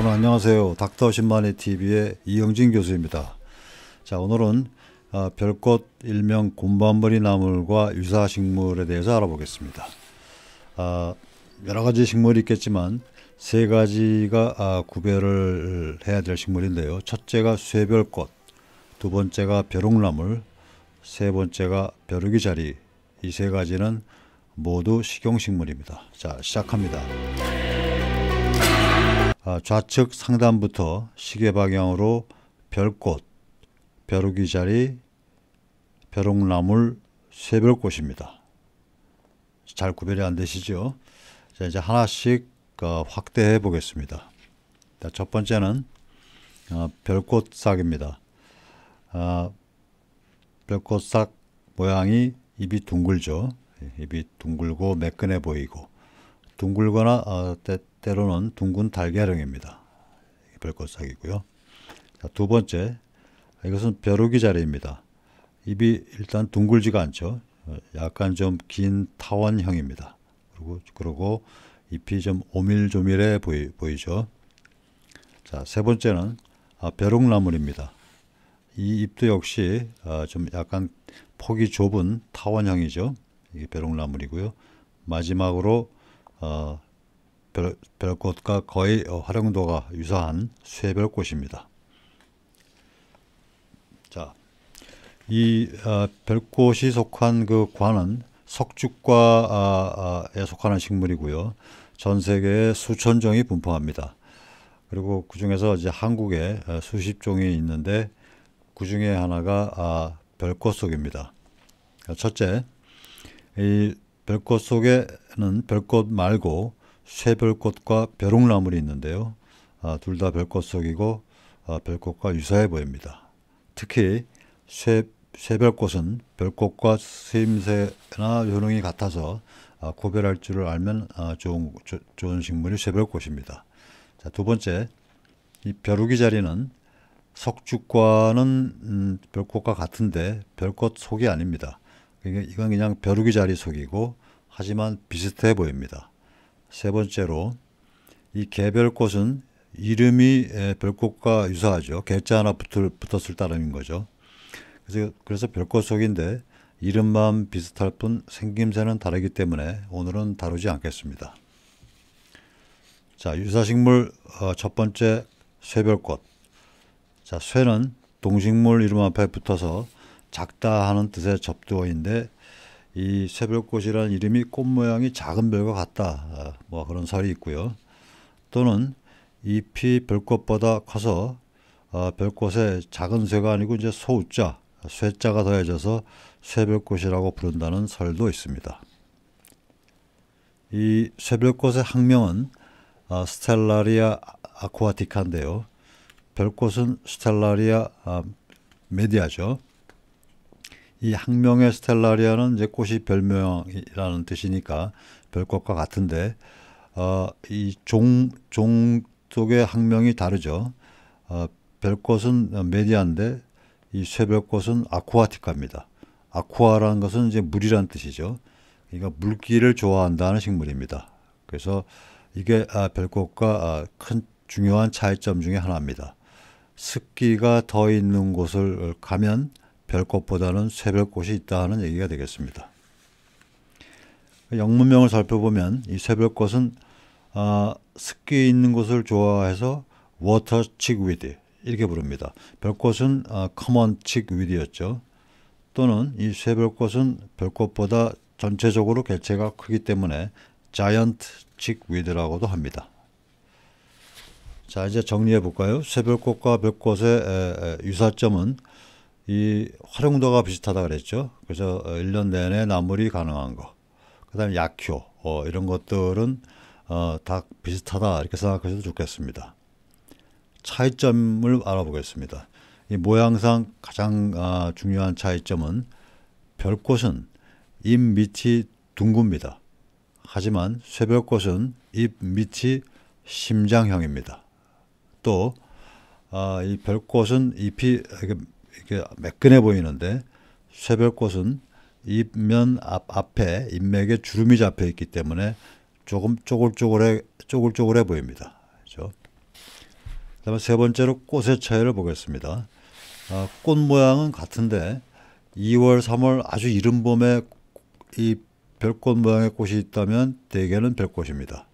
여러분 안녕하세요. 닥터 신만이 TV의 이영진 교수입니다. 자, 오늘은 별꽃 일명 곰반머리 나물과 유사 식물에 대해서 알아보겠습니다. 여러 가지 식물이 있겠지만 세 가지가 구별을 해야 될 식물인데요. 첫째가 쇠별꽃, 두 번째가 벼룩나물, 세 번째가 벼룩이자리. 이 세 가지는 모두 식용식물입니다. 자, 시작합니다. 좌측 상단부터 시계 방향으로 별꽃, 벼룩이자리, 벼룩나물, 쇠별꽃입니다. 잘 구별이 안 되시죠? 자, 이제 하나씩 확대해 보겠습니다. 자, 첫 번째는 별꽃싹입니다. 별꽃싹 모양이 입이 둥글죠. 입이 둥글고 매끈해 보이고, 둥글거나 때로는 둥근 달걀형입니다. 별꽃싹이고요. 자, 두 번째, 이것은 벼룩이자리입니다. 입이 일단 둥글지가 않죠. 약간 좀 긴 타원형입니다. 그리고 잎이 좀 오밀조밀해 보이죠. 자, 세 번째는 벼룩나물입니다. 이 잎도 역시 좀 약간 폭이 좁은 타원형이죠. 이게 벼룩나물이고요. 마지막으로 별꽃과 거의 활용도가 유사한 쇠별꽃입니다. 자, 이 별꽃이 속한 그 과는 석죽과에 속하는 식물이고요. 전 세계에 수천 종이 분포합니다. 그리고 그 중에서 이제 한국에 수십 종이 있는데 그 중에 하나가 별꽃 속입니다. 첫째, 이 별꽃 속에는 별꽃 말고 쇠별꽃과 벼룩나물이 있는데요. 둘 다 별꽃 속이고 별꽃과 유사해 보입니다. 특히 쇠별꽃은 별꽃과 쓰임새나 효능이 같아서 구별할 줄을 알면 좋은 식물이 쇠별꽃입니다. 자, 두 번째, 이 벼룩이자리는 석죽과는 별꽃과 같은데 별꽃 속이 아닙니다. 이건 그냥 벼룩이자리 속이고 하지만 비슷해 보입니다. 세 번째로, 이 개별꽃은 이름이 별꽃과 유사하죠. 개자 하나 붙었을 따름인 거죠. 그래서 별꽃 속인데 이름만 비슷할 뿐 생김새는 다르기 때문에 오늘은 다루지 않겠습니다. 자, 유사식물 첫 번째, 쇠별꽃. 자, 쇠는 동식물 이름 앞에 붙어서 작다 하는 뜻의 접두어인데 이 쇠별꽃이라는 이름이 꽃 모양이 작은 별과 같다, 뭐 그런 설이 있고요. 또는 잎이 별꽃보다 커서 별꽃에 작은 쇠가 아니고 이제 소자, 쇠자가 더해져서 쇠별꽃이라고 부른다는 설도 있습니다. 이 쇠별꽃의 학명은 스텔라리아 아쿠아티카인데요. 별꽃은 스텔라리아 메디아죠. 이 학명의 스텔라리아는 이제 꽃이 별명이라는 뜻이니까 별꽃과 같은데 이 종 속의 학명이 다르죠. 별꽃은 메디아인데 이 쇠별꽃은 아쿠아티카입니다. 아쿠아라는 것은 이제 물이란 뜻이죠. 그러니까 물기를 좋아한다는 식물입니다. 그래서 이게 별꽃과 큰 중요한 차이점 중에 하나입니다. 습기가 더 있는 곳을 가면 별꽃보다는 쇠별꽃이 있다는 얘기가 되겠습니다. 영문명을 살펴보면 이 쇠별꽃은 습기 있는 곳을 좋아해서 워터 칙위드 이렇게 부릅니다. 별꽃은 커먼 칙위드였죠. 또는 이 쇠별꽃은 별꽃보다 전체적으로 개체가 크기 때문에 자이언트 칙위드라고도 합니다. 자, 이제 정리해 볼까요? 쇠별꽃과 별꽃의 유사점은 이 활용도가 비슷하다 그랬죠. 그래서 1년 내내 나물이 가능한 거, 그 다음에 약효 이런 것들은 다 비슷하다 이렇게 생각하셔도 좋겠습니다. 차이점을 알아보겠습니다. 이 모양상 가장 중요한 차이점은 별꽃은 잎 밑이 둥굽니다. 하지만 쇠별꽃은 잎 밑이 심장형입니다. 또 이 별꽃은 잎이 이렇게 매끈해 보이는데 쇠별꽃은 잎면 앞에 잎맥에 주름이 잡혀 있기 때문에 조금 쪼글쪼글해 보입니다. 그렇죠? 그다음에 세 번째로 꽃의 차이를 보겠습니다. 꽃 모양은 같은데 2월, 3월 아주 이른 봄에 이 별꽃 모양의 꽃이 있다면 대개는 별꽃입니다.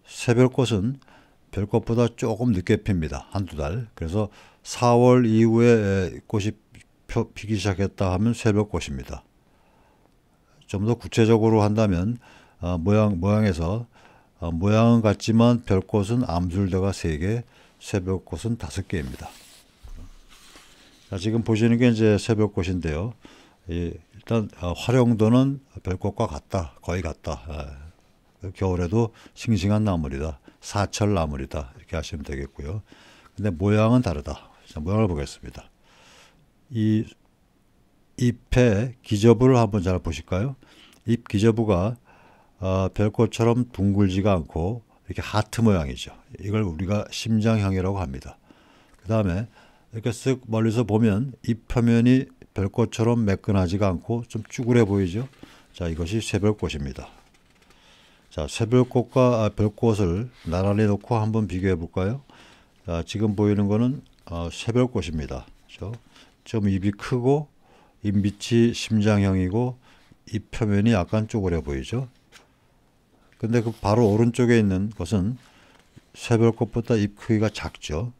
새별꽃은 별꽃보다 조금 늦게 핍니다. 한두 달. 그래서 4월 이후에 꽃이 피기 시작했다 하면 새별꽃입니다. 좀 더 구체적으로 한다면 모양에서 모양은 같지만 별꽃은 암술대가 3개, 새별꽃은 5개입니다. 자, 지금 보시는 게 이제 새별꽃인데요. 일단 활용도는 별꽃과 같다, 거의 같다. 겨울에도 싱싱한 나물이다, 사철 나물이다 이렇게 하시면 되겠고요. 근데 모양은 다르다. 자, 모양을 보겠습니다. 이 잎의 기저부를 한번 잘 보실까요? 잎 기저부가 별꽃처럼 둥글지가 않고 이렇게 하트 모양이죠. 이걸 우리가 심장형이라고 합니다. 그 다음에 이렇게 쓱 멀리서 보면 잎 표면이 별꽃처럼 매끈하지가 않고 좀 쭈그려 보이죠. 자, 이것이 새별꽃입니다. 자, 새별꽃과 별꽃을 나란히 놓고 한번 비교해 볼까요? 자, 지금 보이는 거는 새별꽃입니다. 그렇죠? 좀 입이 크고 잎밑이 심장형이고 잎 표면이 약간 쪼그려 보이죠. 근데 그 바로 오른쪽에 있는 것은 새별꽃보다 잎 크기가 작죠.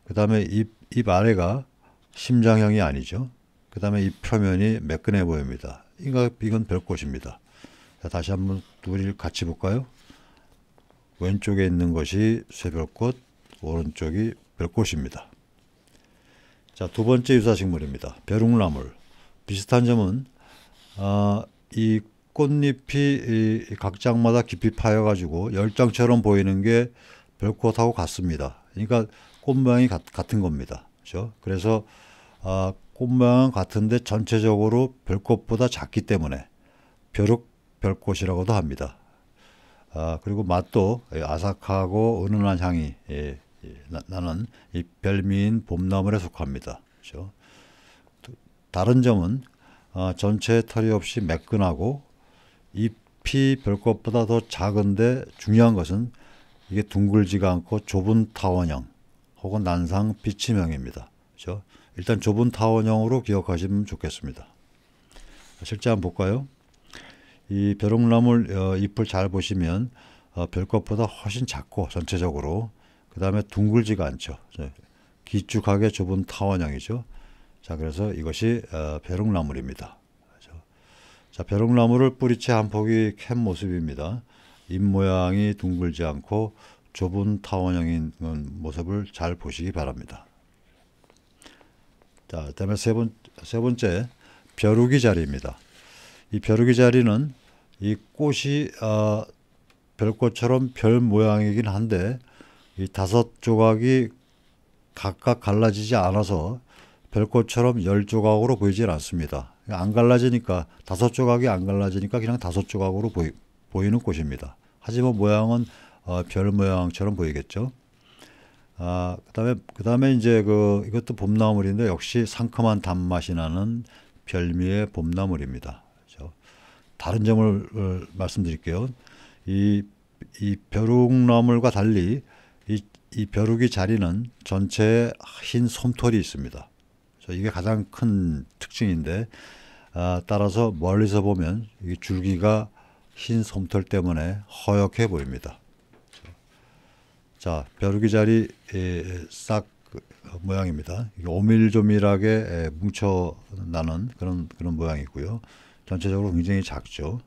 그 다음에 잎 아래가 심장형이 아니죠. 그 다음에 잎 표면이 매끈해 보입니다. 이건 별꽃입니다. 자, 다시 한번 둘이 같이 볼까요? 왼쪽에 있는 것이 새별꽃, 오른쪽이 별꽃입니다. 자, 두 번째 유사식물입니다. 벼룩나물. 비슷한 점은 이 꽃잎이 각 장마다 깊이 파여가지고 열장처럼 보이는 게 별꽃하고 같습니다. 그러니까 꽃 모양이 같은 겁니다. 그렇죠? 그래서 꽃 모양은 같은데 전체적으로 별꽃보다 작기 때문에 별꽃이라고도 합니다. 그리고 맛도 아삭하고 은은한 향이 나는 이 별미인 봄나물에 속합니다. 그렇죠? 다른 점은 전체에 털이 없이 매끈하고 잎이 별꽃보다 더 작은데 중요한 것은 이게 둥글지가 않고 좁은 타원형 혹은 난상 비침형입니다. 그렇죠? 일단 좁은 타원형으로 기억하시면 좋겠습니다. 실제 한번 볼까요? 이 벼룩나물 잎을 잘 보시면 별꽃보다 훨씬 작고 전체적으로 그 다음에 둥글지가 않죠. 길쭉하게 좁은 타원형이죠. 자, 그래서 이것이 벼룩나물입니다. 자, 벼룩나물을 뿌리채 한 폭이 캔 모습입니다. 잎 모양이 둥글지 않고 좁은 타원형인 모습을 잘 보시기 바랍니다. 자, 그다음에 세 번째 벼룩이 자리입니다. 이 벼룩이 자리는 이 꽃이 별꽃처럼 별 모양이긴 한데 이 5조각이 각각 갈라지지 않아서 별꽃처럼 10조각으로 보이질 않습니다. 안 갈라지니까 5조각이 안 갈라지니까 그냥 5조각으로 보이는 꽃입니다. 하지만 모양은 별 모양처럼 보이겠죠. 그다음에 이제 이것도 봄나물인데 역시 상큼한 단맛이 나는 별미의 봄나물입니다. 그렇죠? 다른 점을 말씀드릴게요. 이 벼룩나물과 달리 이 벼룩이 자리는 전체에 흰 솜털이 있습니다. 이게 가장 큰 특징인데 따라서 멀리서 보면 이 줄기가 흰 솜털 때문에 허옇게 보입니다. 자, 벼룩이 자리 싹 모양입니다. 이게 오밀조밀하게 뭉쳐 나는 그런 모양이고요. 전체적으로 굉장히 작죠.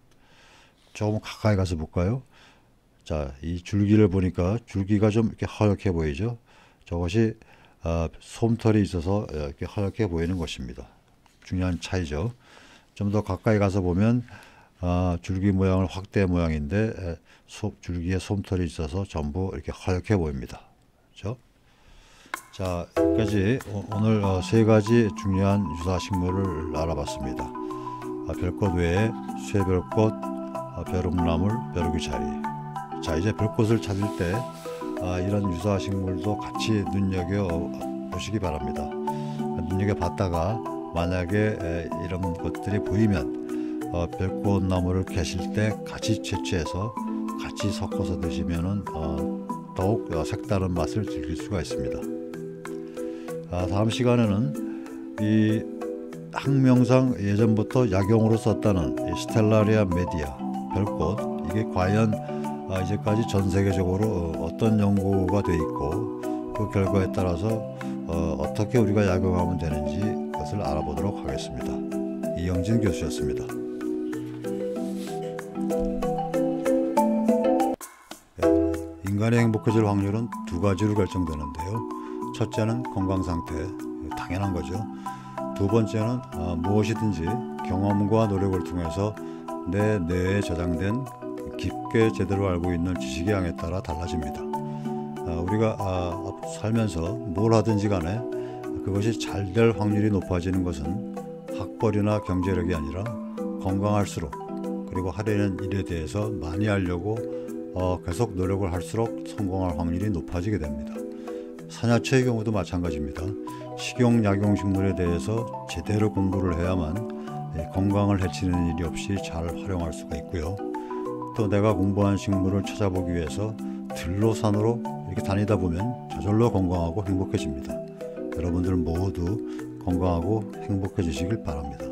조금 가까이 가서 볼까요? 자, 이 줄기를 보니까 줄기가 좀 이렇게 허옇게 보이죠. 저것이 솜털이 있어서 이렇게 허옇게 보이는 것입니다. 중요한 차이죠. 좀 더 가까이 가서 보면 줄기 모양은 확대 모양인데 줄기에 솜털이 있어서 전부 이렇게 허옇게 보입니다. 그렇죠? 자, 여기까지 오늘 3가지 중요한 유사식물을 알아봤습니다. 별꽃 외에 쇠별꽃, 벼룩나물, 벼룩이 자리. 자, 이제 별꽃을 찾을 때 이런 유사식물도 같이 눈여겨 보시기 바랍니다. 눈여겨 봤다가 만약에 이런 것들이 보이면 별꽃나무를 캐실 때 같이 채취해서 같이 섞어서 드시면은 더욱 색다른 맛을 즐길 수가 있습니다. 다음 시간에는 이 학명상 예전부터 약용으로 썼다는 이 스텔라리아 메디아, 별꽃, 이게 과연 이제까지 전 세계적으로 어떤 연구가 돼 있고 그 결과에 따라서 어떻게 우리가 약용하면 되는지 그것을 알아보도록 하겠습니다. 이영진 교수였습니다. 인간이 행복해질 확률은 두 가지로 결정되는데요. 첫째는 건강 상태, 당연한 거죠. 두 번째는 무엇이든지 경험과 노력을 통해서 내 뇌에 저장된 깊게 제대로 알고 있는 지식의 양에 따라 달라집니다. 우리가 살면서 뭘 하든지 간에 그것이 잘 될 확률이 높아지는 것은 학벌이나 경제력이 아니라 건강할수록, 그리고 하려는 일에 대해서 많이 하려고 계속 노력을 할수록 성공할 확률이 높아지게 됩니다. 산야초의 경우도 마찬가지입니다. 식용, 약용 식물에 대해서 제대로 공부를 해야만 건강을 해치는 일이 없이 잘 활용할 수가 있고요. 또 내가 공부한 식물을 찾아보기 위해서 들로 산으로 이렇게 다니다 보면 저절로 건강하고 행복해집니다. 여러분들 모두 건강하고 행복해지시길 바랍니다.